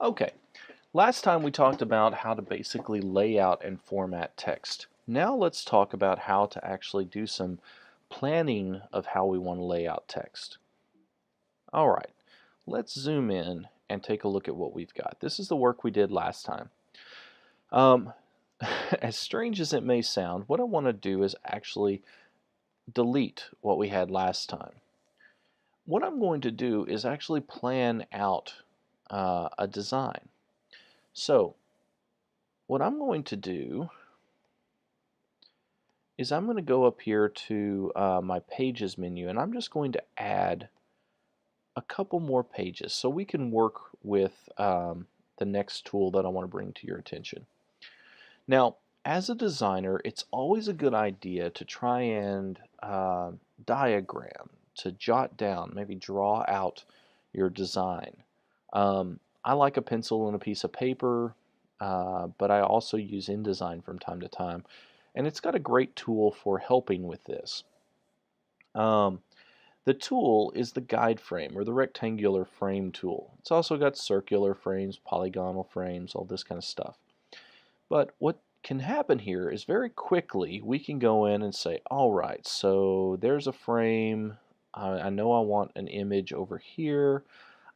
Okay, last time we talked about how to basically lay out and format text. Now let's talk about how to actually do some planning of how we want to lay out text. All right, let's zoom in and take a look at what we've got. This is the work we did last time. Um, as strange as it may sound, what I want to do is actually delete what we had last time. What I'm going to do is actually plan out a design. So what I'm going to do is I'm going to go up here to my pages menu, and I'm just going to add a couple more pages so we can work with the next tool that I want to bring to your attention. Now, as a designer, it's always a good idea to try and diagram, to jot down, maybe draw out your design. I like a pencil and a piece of paper, but I also use InDesign from time to time, and it's got a great tool for helping with this. The tool is the guide frame, or the rectangular frame tool. It's also got circular frames, polygonal frames, all this kind of stuff. But what can happen here is very quickly we can go in and say, all right, so there's a frame. I know I want an image over here.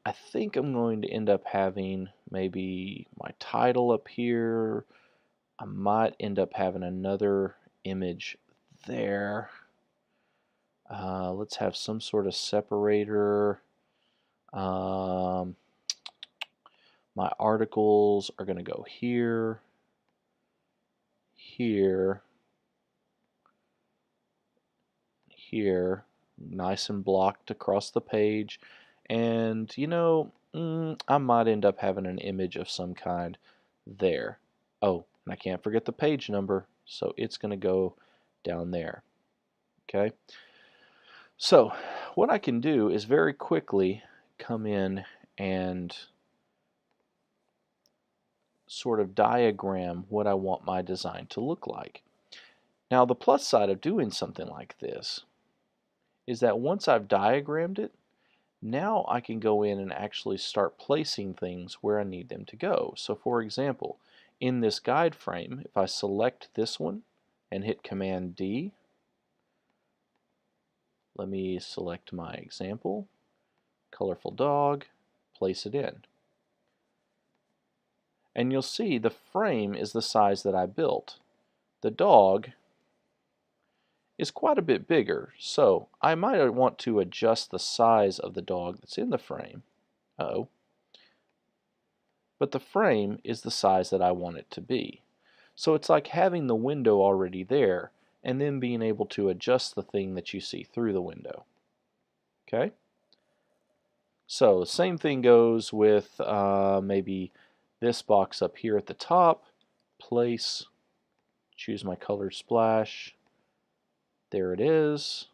I think I'm going to end up having maybe my title up here. I might end up having another image there. Let's have some sort of separator. My articles are going to go here, here, here, nice and blocked across the page. And I might end up having an image of some kind there. Oh, and I can't forget the page number, so it's going to go down there. Okay? So, what I can do is very quickly come in and sort of diagram what I want my design to look like. Now, the plus side of doing something like this is that once I've diagrammed it, now I can go in and actually start placing things where I need them to go. So for example, in this guide frame, if I select this one and hit Command D, let me select my example, colorful dog, place it in. And you'll see the frame is the size that I built. The dog is quite a bit bigger, so I might want to adjust the size of the dog that's in the frame. Uh-oh. But the frame is the size that I want it to be. So it's like having the window already there and then being able to adjust the thing that you see through the window. Okay? So the same thing goes with maybe this box up here at the top. Place, choose my color splash. There it is.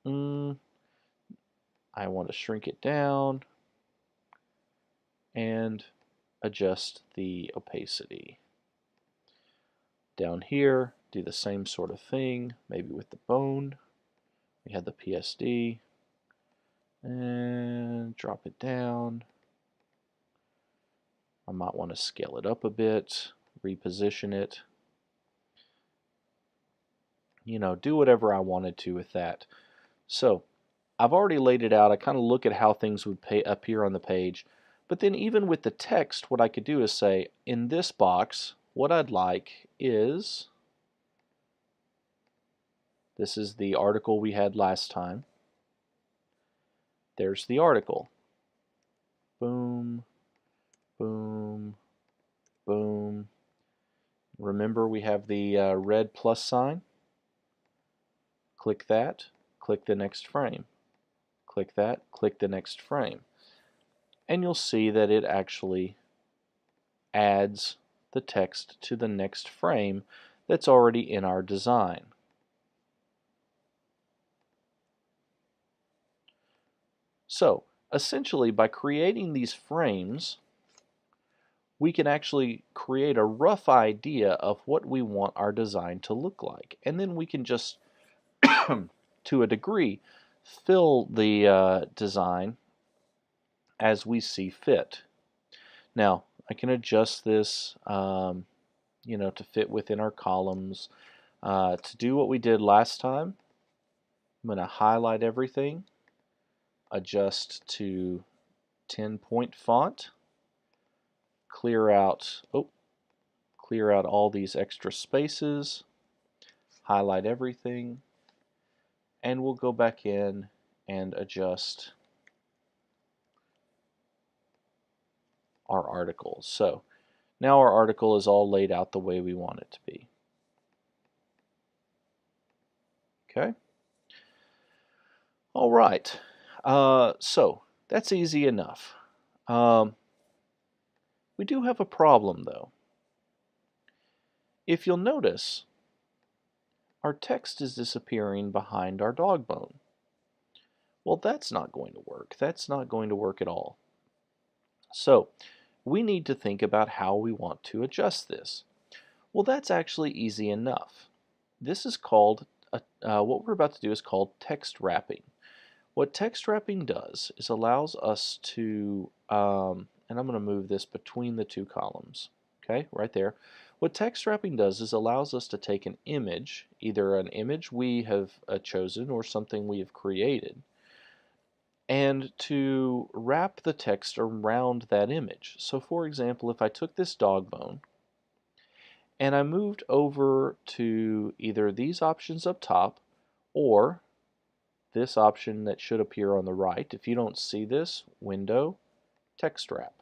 I want to shrink it down and adjust the opacity. Down here, do the same sort of thing, maybe with the bone. We have the PSD, and drop it down. I might want to scale it up a bit, reposition it. Do whatever I wanted to with that. So, I've already laid it out. I kind of look at how things would appear on the page. But then even with the text, what I could do is say, in this box, what I'd like is, this is the article we had last time. There's the article. Boom, boom, boom. Remember we have the red plus sign. Click that, click the next frame. Click that, click the next frame. And you'll see that it actually adds the text to the next frame that's already in our design. So, essentially, by creating these frames, we can actually create a rough idea of what we want our design to look like. And then we can just, to a degree, fill the design as we see fit. Now, I can adjust this, to fit within our columns. To do what we did last time, I'm going to highlight everything, adjust to 10-point font, clear out all these extra spaces, highlight everything, and we'll go back in and adjust our article. So now our article is all laid out the way we want it to be. Okay? All right. So that's easy enough. We do have a problem though. If you'll notice, our text is disappearing behind our dog bone. Well, that's not going to work. That's not going to work at all. So we need to think about how we want to adjust this. Well, that's actually easy enough. This is called, what we're about to do is called text wrapping. What text wrapping does is allows us to, and I'm going to move this between the two columns, okay, right there. What text wrapping does is allows us to take an image, either an image we have chosen or something we have created, and to wrap the text around that image. So for example, if I took this dog bone and I moved over to either these options up top or this option that should appear on the right. If you don't see this, window, text wrap.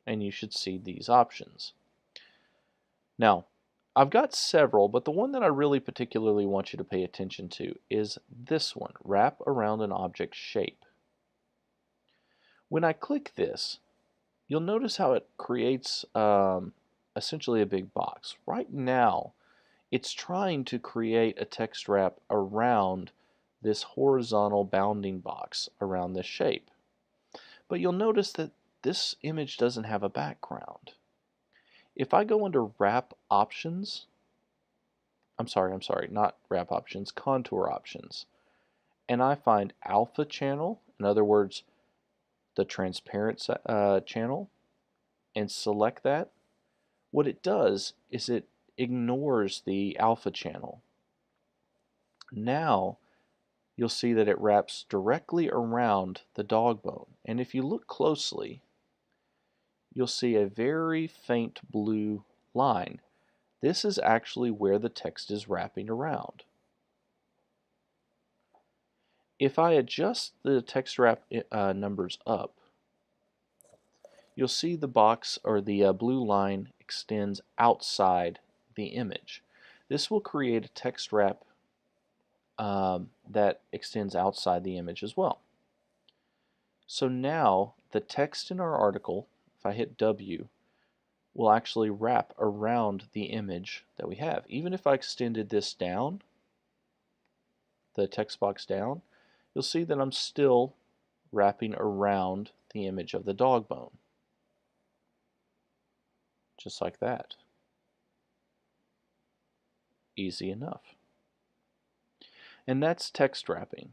And you should see these options. Now, I've got several, but the one that I really particularly want you to pay attention to is this one, wrap around an object shape. When I click this, you'll notice how it creates essentially a big box. Right now, it's trying to create a text wrap around this horizontal bounding box around this shape. But you'll notice that this image doesn't have a background. If I go under wrap options, I'm sorry, not wrap options, contour options, and I find alpha channel, in other words, the transparent channel, and select that, what it does is it ignores the alpha channel. Now you'll see that it wraps directly around the dog bone. And if you look closely, you'll see a very faint blue line. This is actually where the text is wrapping around. If I adjust the text wrap numbers up, you'll see the box or the blue line extends outside the image. This will create a text wrap that extends outside the image as well. So now the text in our article, if I hit W, will actually wrap around the image that we have. Even if I extended this down, the text box down, you'll see that I'm still wrapping around the image of the dog bone. Just like that. Easy enough. And that's text wrapping.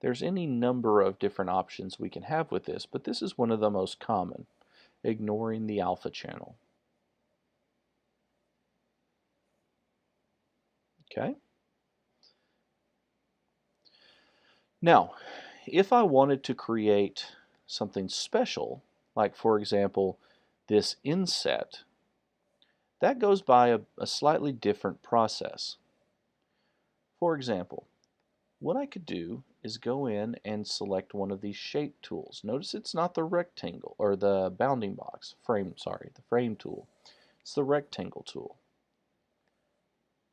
There's any number of different options we can have with this, but this is one of the most common, ignoring the alpha channel. Okay? Now, if I wanted to create something special, like for example, this inset, that goes by a slightly different process. For example, what I could do is go in and select one of these shape tools. Notice it's not the rectangle or the bounding box the frame tool. It's the rectangle tool.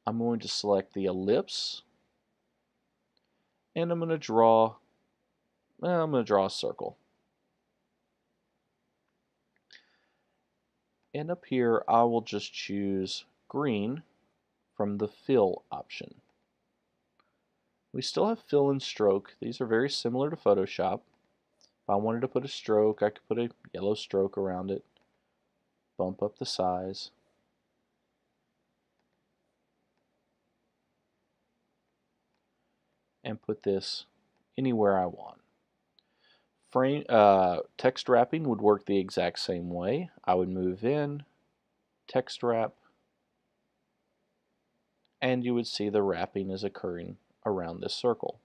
I'm going to select the ellipse and I'm going to draw a circle. And up here I will just choose green from the fill option. We still have fill and stroke. These are very similar to Photoshop. If I wanted to put a stroke, I could put a yellow stroke around it, bump up the size. And put this anywhere I want. text wrapping would work the exact same way. I would move in, text wrap, and you would see the wrapping is occurring around this circle.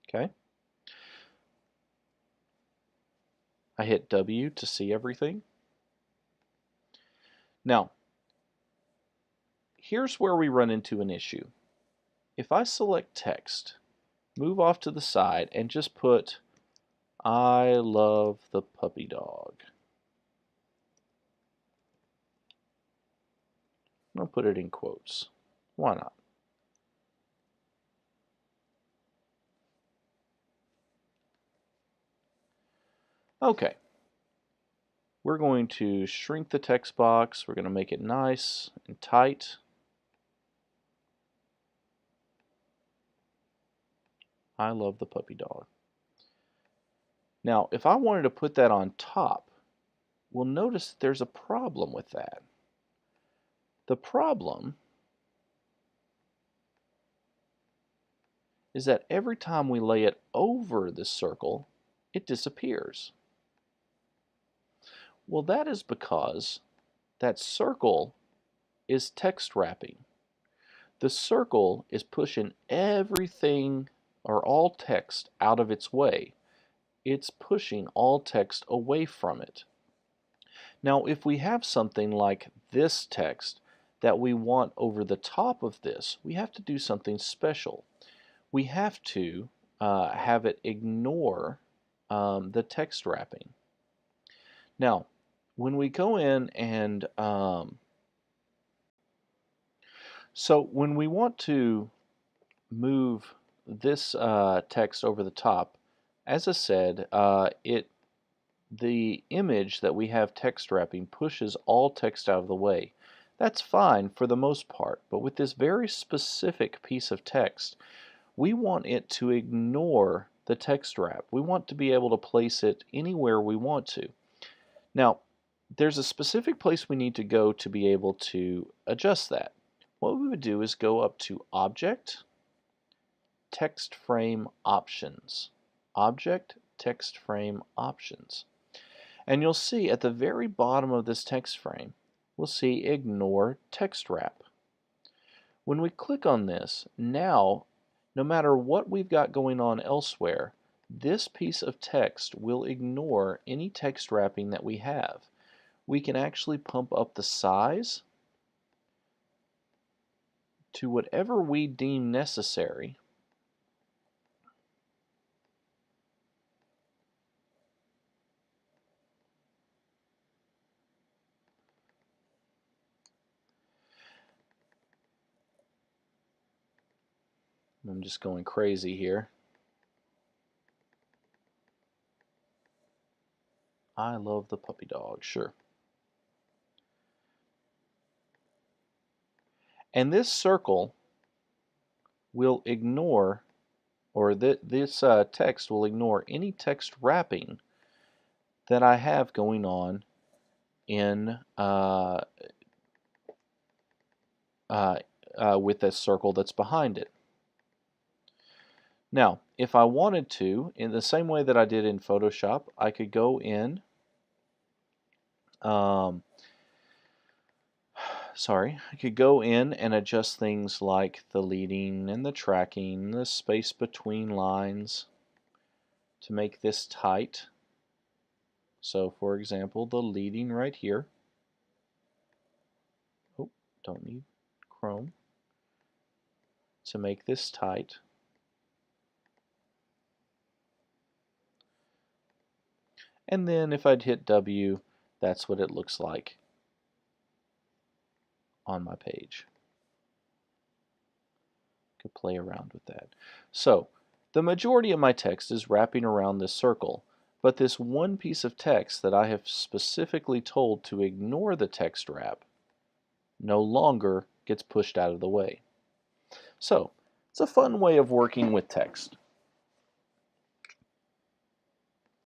Okay? I hit W to see everything. Now, here's where we run into an issue. If I select text, move off to the side, and just put, I love the puppy dog. I'm going to put it in quotes. Why not? Okay. We're going to shrink the text box. We're going to make it nice and tight. I love the puppy dog. Now, if I wanted to put that on top, we'll notice that there's a problem with that. The problem is that every time we lay it over this circle, it disappears. Well, that is because that circle is text wrapping. The circle is pushing everything or all text out of its way. It's pushing all text away from it. Now, if we have something like this text that we want over the top of this, we have to do something special. We have to have it ignore the text wrapping. Now, when we go in and so when we want to move this text over the top, as I said, the image that we have text wrapping pushes all text out of the way. That's fine for the most part, but with this very specific piece of text, we want it to ignore the text wrap. We want to be able to place it anywhere we want to. Now, there's a specific place we need to go to be able to adjust that. What we would do is go up to Object, Text Frame Options. Object, Text Frame Options. And you'll see at the very bottom of this text frame, we'll see Ignore Text Wrap. When we click on this, now, no matter what we've got going on elsewhere, this piece of text will ignore any text wrapping that we have. We can actually pump up the size to whatever we deem necessary. I'm just going crazy here. I love the puppy dog, sure. And this circle will ignore, or this text will ignore any text wrapping that I have going on in with this circle that's behind it. Now, if I wanted to, in the same way that I did in Photoshop, I could go in, I could go in and adjust things like the leading and the tracking, the space between lines to make this tight. So, for example, the leading right here. Oh, don't need Chrome. To make this tight. And then if I'd hit W, that's what it looks like on my page. Could play around with that. So, the majority of my text is wrapping around this circle, but this one piece of text that I have specifically told to ignore the text wrap no longer gets pushed out of the way. So, it's a fun way of working with text.